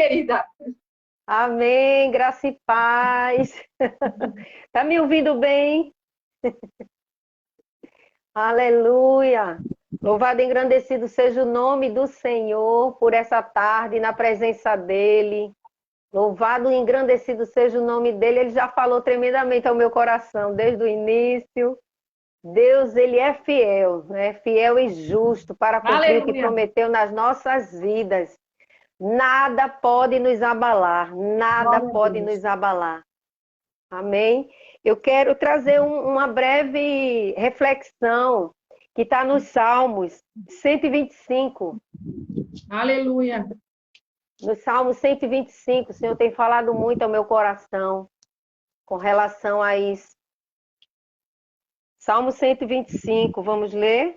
querida? Amém, graça e paz. Tá me ouvindo bem? Aleluia. Louvado e engrandecido seja o nome do Senhor por essa tarde na presença dEle. Louvado e engrandecido seja o nome dEle. Ele já falou tremendamente ao meu coração desde o início. Deus, Ele é fiel, né? Fiel e justo para cumprir o que Aleluia. prometeu nas nossas vidas. Nada pode nos abalar, nada Glória a pode Deus. nos abalar. Amém? Eu quero trazer uma breve reflexão que está nos Salmos 125. Aleluia. No Salmo 125, o Senhor tem falado muito ao meu coração com relação a isso. Salmo 125, vamos ler?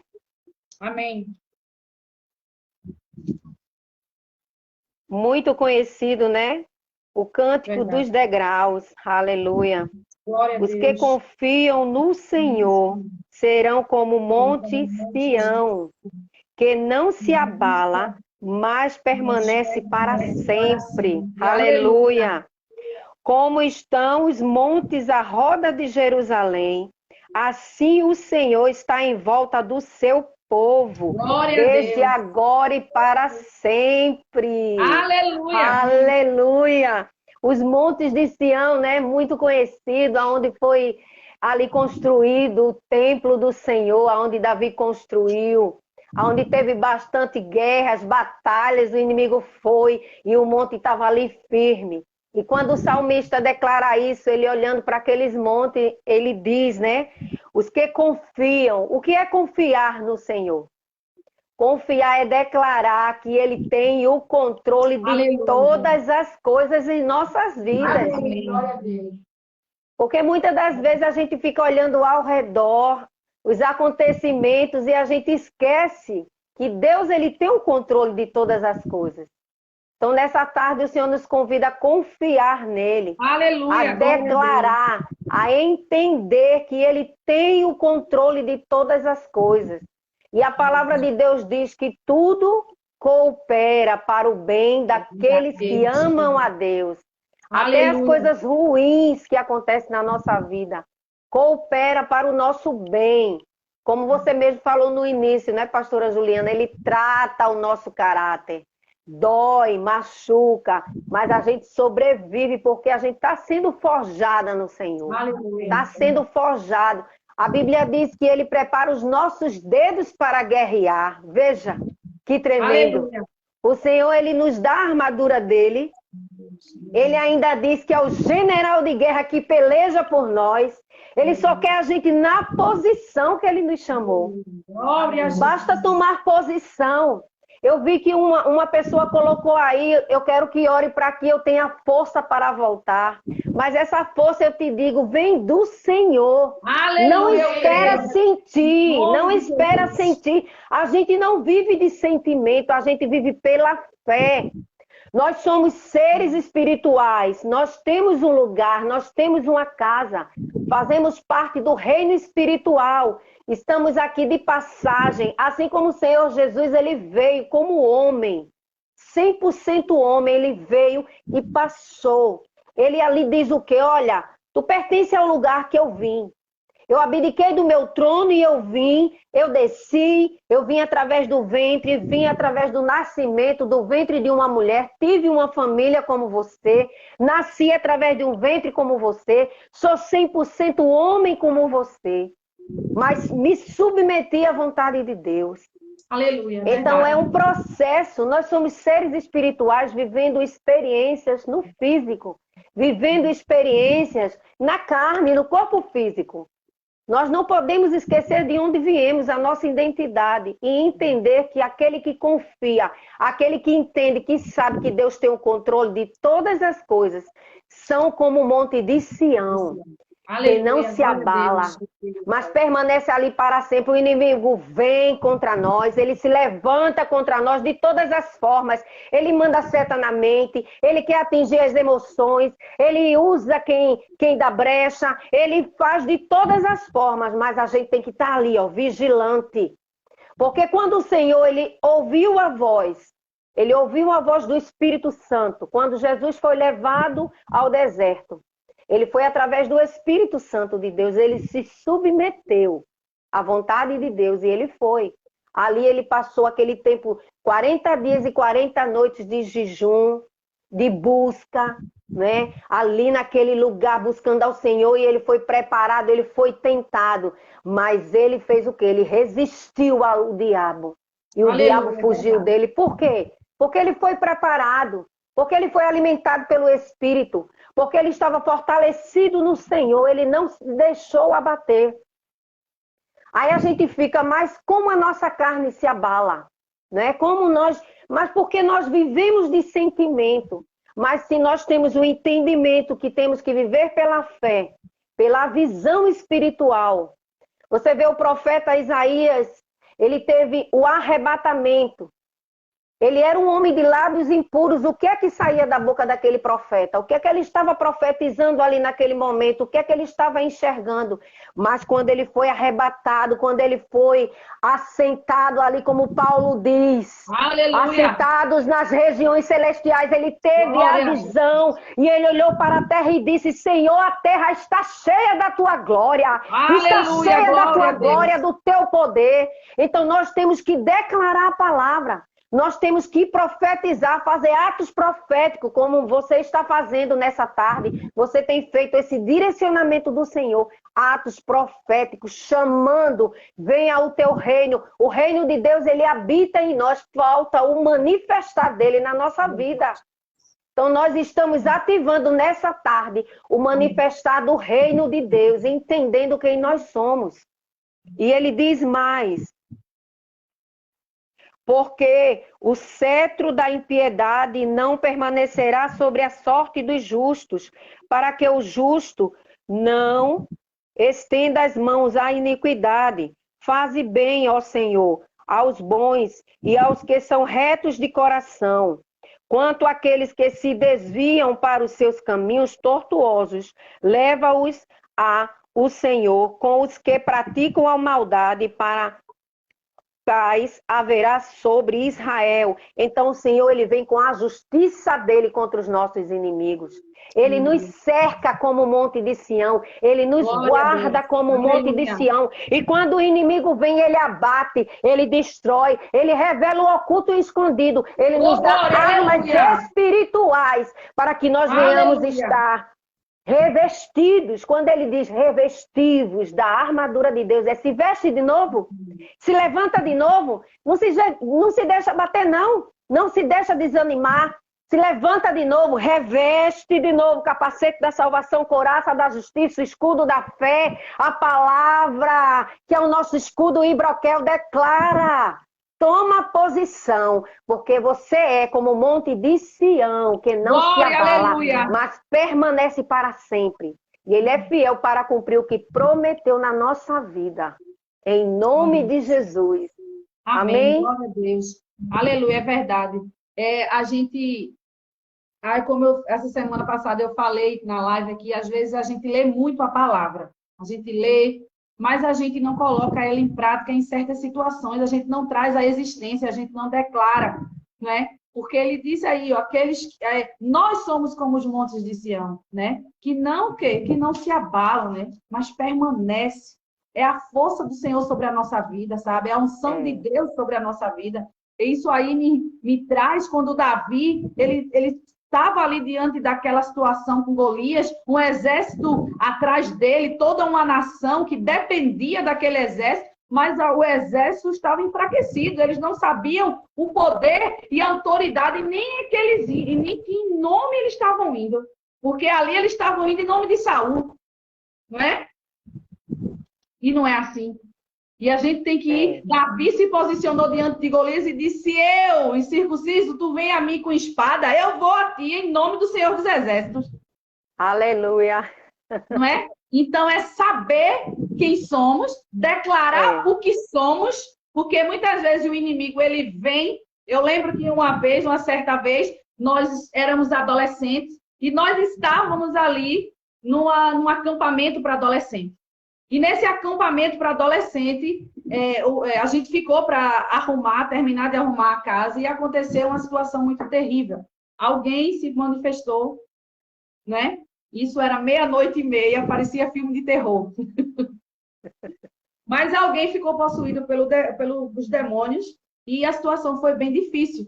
Amém. Muito conhecido, né? O Cântico Verdade. dos Degraus. Aleluia. Glória a Os que Deus. confiam no Senhor serão como o Monte Sião, que não se abala, mas permanece para sempre. Aleluia. Como estão os montes à roda de Jerusalém, assim o Senhor está em volta do seu povo, Glória a desde Deus. agora e para sempre. Aleluia. Aleluia! Os montes de Sião, né, muito conhecido, onde foi ali construído o templo do Senhor, onde Davi construiu, onde teve bastante guerras, batalhas, o inimigo foi e o monte estava ali firme. E quando o salmista declara isso, ele olhando para aqueles montes, ele diz, né? Os que confiam. O que é confiar no Senhor? Confiar é declarar que Ele tem o controle de Aleluia. todas as coisas em nossas vidas. Amém. Glória a Deus. Porque muitas das vezes a gente fica olhando ao redor, os acontecimentos, e a gente esquece que Deus ele tem o controle de todas as coisas. Então, nessa tarde, o Senhor nos convida a confiar nele, Aleluia. a declarar, a entender que ele tem o controle de todas as coisas. E a palavra de Deus diz que tudo coopera para o bem daqueles que amam a Deus. Até as Aleluia. coisas ruins que acontecem na nossa vida coopera para o nosso bem. Como você mesmo falou no início, né, pastora Juliana? Ele trata o nosso caráter. Dói, machuca, mas a gente sobrevive porque a gente está sendo forjada no Senhor. Está sendo forjado. A Bíblia diz que ele prepara os nossos dedos para guerrear. Veja, que tremendo. Aleluia. O Senhor, ele nos dá a armadura dele. Ele ainda diz que é o general de guerra que peleja por nós. Ele só quer a gente na posição que ele nos chamou. Basta tomar posição. Eu vi que uma pessoa colocou aí, eu quero que ore para que eu tenha força para voltar. Mas essa força, eu te digo, vem do Senhor. Aleluia. Não espera sentir, não espera sentir. A gente não vive de sentimento, a gente vive pela fé. Nós somos seres espirituais, nós temos um lugar, nós temos uma casa, fazemos parte do reino espiritual. Estamos aqui de passagem, assim como o Senhor Jesus, ele veio como homem, 100% homem, ele veio e passou. Ele ali diz o quê? Olha, tu pertence ao lugar que eu vim. Eu abdiquei do meu trono e eu vim, eu desci, eu vim através do ventre, vim através do nascimento, do ventre de uma mulher, tive uma família como você, nasci através de um ventre como você, sou 100% homem como você, mas me submeti à vontade de Deus. Aleluia. Então é um processo, nós somos seres espirituais vivendo experiências no físico, vivendo experiências na carne, no corpo físico. Nós não podemos esquecer de onde viemos, a nossa identidade, e entender que aquele que confia, aquele que entende, que sabe que Deus tem o controle de todas as coisas, são como o monte de Sião, que não se abala, mas permanece ali para sempre. O inimigo vem contra nós, ele se levanta contra nós de todas as formas. Ele manda seta na mente, ele quer atingir as emoções, ele usa quem dá brecha, ele faz de todas as formas, mas a gente tem que estar ali, ó, vigilante. Porque quando o Senhor ele ouviu a voz Ele ouviu a voz do Espírito Santo. Quando Jesus foi levado ao deserto, ele foi através do Espírito Santo de Deus. Ele se submeteu à vontade de Deus e ele foi. Ali ele passou aquele tempo, 40 dias e 40 noites de jejum, de busca, né? Ali naquele lugar, buscando ao Senhor, e ele foi preparado, ele foi tentado. Mas ele fez o quê? Ele resistiu ao diabo. E o diabo fugiu dele. Por quê? Porque ele foi preparado, porque ele foi alimentado pelo Espírito, porque ele estava fortalecido no Senhor, ele não se deixou abater. Aí a gente fica, mas como a nossa carne se abala, né? Mas porque nós vivemos de sentimento. Mas se nós temos o entendimento que temos que viver pela fé, pela visão espiritual. Você vê o profeta Isaías, ele teve o arrebatamento. Ele era um homem de lábios impuros. O que é que saía da boca daquele profeta? O que é que ele estava profetizando ali naquele momento? O que é que ele estava enxergando? Mas quando ele foi arrebatado, quando ele foi assentado ali, como Paulo diz, assentados nas regiões celestiais, ele teve a visão e ele olhou para a terra e disse: Senhor, a terra está cheia da tua glória, está cheia da tua glória, do teu poder. Então nós temos que declarar a palavra. Nós temos que profetizar, fazer atos proféticos, como você está fazendo nessa tarde. Você tem feito esse direcionamento do Senhor, atos proféticos, chamando, venha o teu reino. O reino de Deus, ele habita em nós, falta o manifestar dele na nossa vida. Então nós estamos ativando nessa tarde o manifestar do reino de Deus, entendendo quem nós somos. E ele diz mais: porque o cetro da impiedade não permanecerá sobre a sorte dos justos, para que o justo não estenda as mãos à iniquidade. Faze bem, ó Senhor, aos bons e aos que são retos de coração. Quanto àqueles que se desviam para os seus caminhos tortuosos, leva-os a o Senhor. Com os que praticam a maldade, para paz haverá sobre Israel. Então o Senhor, ele vem com a justiça dele contra os nossos inimigos. Ele nos cerca como o monte de Sião. Ele nos guarda como o monte de Sião. E quando o inimigo vem, ele abate, ele destrói, ele revela o oculto e o escondido. Ele nos dá armas espirituais para que nós venhamos estar revestidos. Quando ele diz revestivos da armadura de Deus, é se veste de novo, se levanta de novo, não se deixa bater não, não se deixa desanimar, se levanta de novo, reveste de novo, capacete da salvação, couraça da justiça, escudo da fé, a palavra, que é o nosso escudo, e broquel declara. Toma posição, porque você é como o monte de Sião, que não se abala, mas permanece para sempre. E ele é fiel para cumprir o que prometeu na nossa vida. Em nome de Jesus. Amém? Glória a Deus. Aleluia, é verdade. Essa semana passada eu falei na live aqui, às vezes a gente lê muito a palavra. A gente lê, mas a gente não coloca ela em prática em certas situações, a gente não traz a existência, a gente não declara, né? Porque ele diz aí, ó, nós somos como os montes de Sião, né? Que não se abalam, né? Mas permanece. É a força do Senhor sobre a nossa vida, sabe? É a unção de Deus sobre a nossa vida. E isso aí me traz quando Davi, ele estava ali diante daquela situação com Golias, um exército atrás dele, toda uma nação que dependia daquele exército, mas o exército estava enfraquecido, eles não sabiam o poder e a autoridade, nem que em nome eles estavam indo, porque ali eles estavam indo em nome de Saul, não é? E não é assim. E a gente tem que ir. Davi se posicionou diante de Golias e disse: eu, incircunciso, tu vem a mim com espada, eu vou a ti em nome do Senhor dos Exércitos. Aleluia. Não é? Então é saber quem somos, declarar o que somos, porque muitas vezes o inimigo, ele vem. Eu lembro que uma certa vez, nós éramos adolescentes e nós estávamos ali num acampamento para adolescentes. E nesse acampamento para adolescente, a gente ficou para terminar de arrumar a casa, e aconteceu uma situação muito terrível. Alguém se manifestou, né? Isso era 00:30, parecia filme de terror. Mas alguém ficou possuído pelos demônios, e a situação foi bem difícil.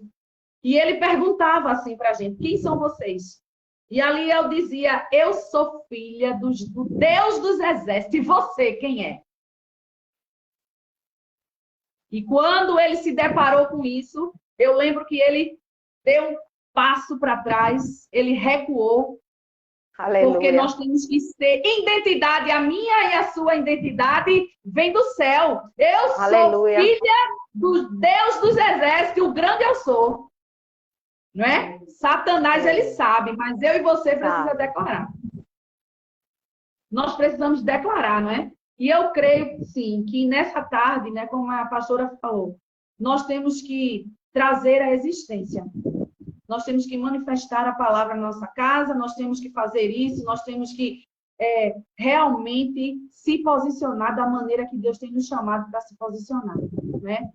E ele perguntava assim para a gente: quem são vocês? E ali eu dizia: eu sou filha do Deus dos exércitos. E você, quem é? E quando ele se deparou com isso, eu lembro que ele deu um passo para trás, ele recuou. Aleluia. Porque nós temos que ter identidade. A minha e a sua identidade vem do céu. Eu sou filha do Deus dos exércitos, o grande eu sou. Não é? Satanás, ele sabe, mas eu e você precisamos declarar. Nós precisamos declarar, não é? E eu creio, sim, que nessa tarde, né, como a pastora falou, nós temos que trazer a existência. Nós temos que manifestar a palavra na nossa casa, nós temos que fazer isso, nós temos que realmente se posicionar da maneira que Deus tem nos chamado para se posicionar, né?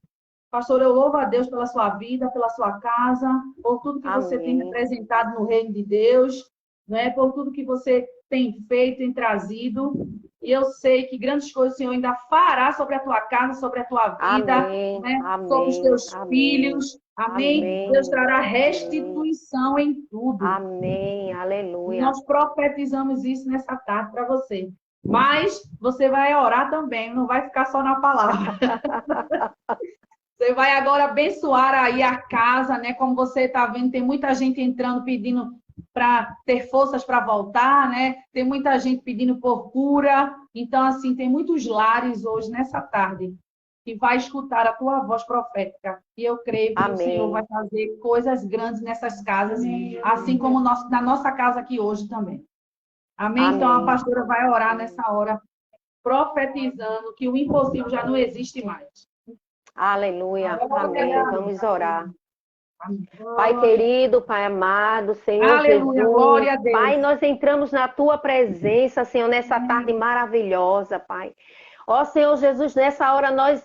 Pastor, eu louvo a Deus pela sua vida, pela sua casa, por tudo que você tem representado no reino de Deus, né? Por tudo que você tem feito, tem trazido. E eu sei que grandes coisas o Senhor ainda fará sobre a tua casa, sobre a tua vida, né? Sobre os teus filhos. Amém? Deus trará restituição em tudo. Amém. Aleluia. Nós profetizamos isso nessa tarde para você. Mas você vai orar também, não vai ficar só na palavra. Você vai agora abençoar aí a casa, né? Como você está vendo, tem muita gente entrando pedindo para ter forças para voltar, né? Tem muita gente pedindo por cura. Então, assim, tem muitos lares hoje, nessa tarde, que vai escutar a tua voz profética. E eu creio que o Senhor vai fazer coisas grandes nessas casas, assim como na nossa casa aqui hoje também. Amém? Então, a pastora vai orar nessa hora, profetizando que o impossível já não existe mais. Aleluia. Amém. Vamos orar. Pai querido, Pai amado, Senhor Aleluia, Jesus, glória a Deus. Pai, nós entramos na Tua presença, Senhor, nessa tarde maravilhosa, Pai. Ó Senhor Jesus, nessa hora nós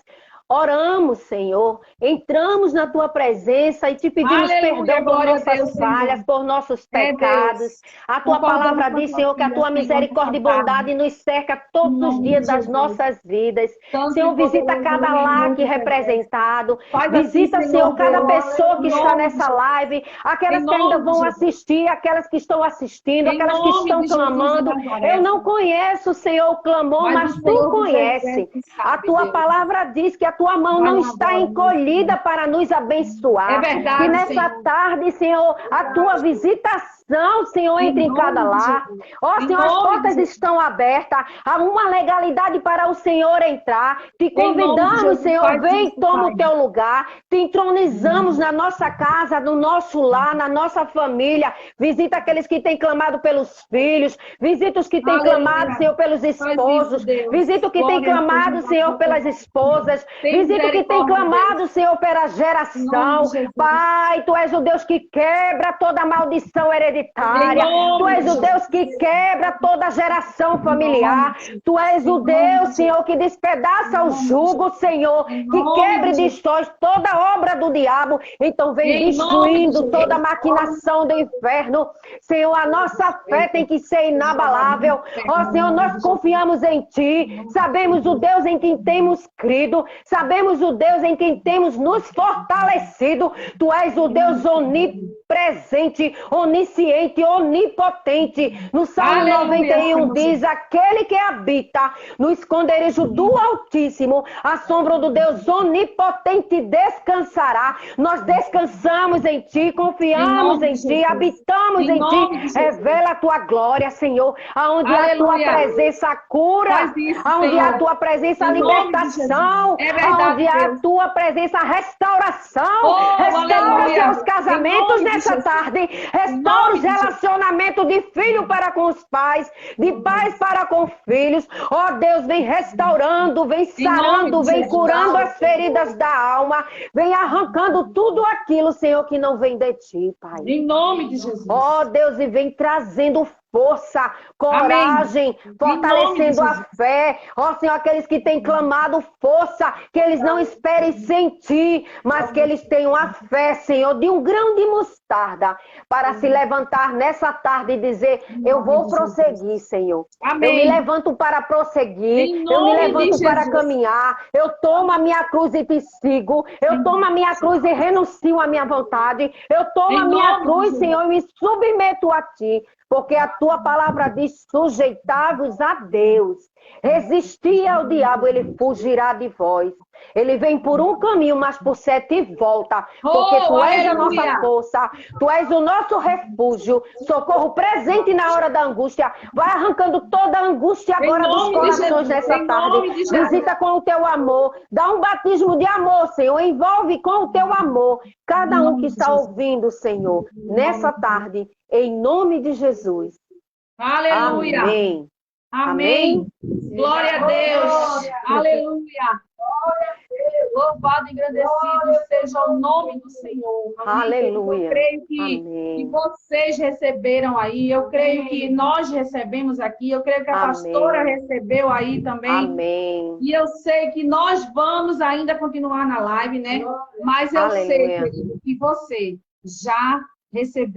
oramos, Senhor, entramos na Tua presença e te pedimos perdão por nossas falhas, por nossos pecados. A Tua palavra diz, Senhor, que a Tua misericórdia e bondade nos cerca todos os dias das nossas vidas. Senhor, visita cada lar aqui representado. Visita, Senhor, cada pessoa que está nessa live, aquelas que ainda vão assistir, aquelas que estão assistindo, aquelas que estão clamando. Eu não conheço, Senhor, o clamor, mas Tu conhece. A Tua palavra diz que a Tua mão não está encolhida para nos abençoar. É verdade, que nessa tarde, Senhor, a Tua visitação, Senhor, entre em cada lar. Ó, Senhor, as portas estão abertas. Há uma legalidade para o Senhor entrar. Te convidamos, Senhor, vem e toma o Teu lugar. Te entronizamos na nossa casa, no nosso lar, na nossa família. Visita aqueles que têm clamado pelos filhos. Visita os que têm clamado, Senhor, pelos esposos. Visita o que tem clamado, Senhor, pelas esposas. Visita o que tem clamado, Senhor, pela geração. Pai, Tu és o Deus que quebra toda maldição hereditária. Tu és o Deus que quebra toda geração familiar. Tu és o Deus, Senhor, que despedaça o jugo, Senhor, que quebra e destrói toda obra do diabo. Então vem destruindo toda a maquinação do inferno. Senhor, a nossa fé tem que ser inabalável. Ó, Senhor, nós confiamos em Ti. Sabemos o Deus em quem temos crido. Sabemos o Deus em quem temos nos fortalecido. Tu és o Deus onipresente, onisciente, onipotente. No Salmo 91 diz: aquele que habita no esconderijo do Altíssimo, a sombra do Deus onipotente descansará. Nós descansamos em Ti, confiamos em Ti, habitamos em Ti. Revela a Tua glória, Senhor, aonde há a Tua presença a cura, aonde há a Tua presença a libertação, aonde há a Tua presença a restauração. Restaura os casamentos nessa tarde, restaura os relacionamentos de filho para com os pais, de pais para com filhos. Ó Deus, vem restaurando, vem sarando, vem curando as feridas da alma, vem arrancando tudo aquilo, Senhor, que não vem de Ti, Pai. Em nome de Jesus. Ó Deus, e vem trazendo força, coragem, fortalecendo a fé. Ó Senhor, aqueles que têm clamado força, que eles não esperem sentir, mas que eles tenham a fé, Senhor, de um grão de mostarda, para se levantar nessa tarde e dizer, eu vou prosseguir, Senhor. Amém. Eu me levanto para prosseguir, eu me levanto para caminhar, eu tomo a minha cruz e te sigo, eu tomo a minha cruz e renuncio à minha vontade, eu tomo a minha cruz, Senhor, e me submeto a ti, porque a tua palavra diz, sujeitai-vos a Deus, resistir ao diabo, ele fugirá de vós. Ele vem por um caminho, mas por 7 volta, porque tu és a nossa força, tu és o nosso refúgio, socorro presente na hora da angústia. Vai arrancando toda a angústia agora dos corações nessa tarde. Visita com o teu amor, dá um batismo de amor, Senhor, envolve com o teu amor cada um que está ouvindo, Senhor, nessa tarde, em nome de Jesus. Aleluia. Amém. Amém. Glória a Deus. Aleluia. Louvado e agradecido seja o nome do Senhor. Aleluia. Eu creio que vocês receberam aí, eu creio que nós recebemos aqui, eu creio que a pastora recebeu aí também. Amém. E eu sei que nós vamos ainda continuar na live, né? Mas eu sei, querido, que você já recebeu.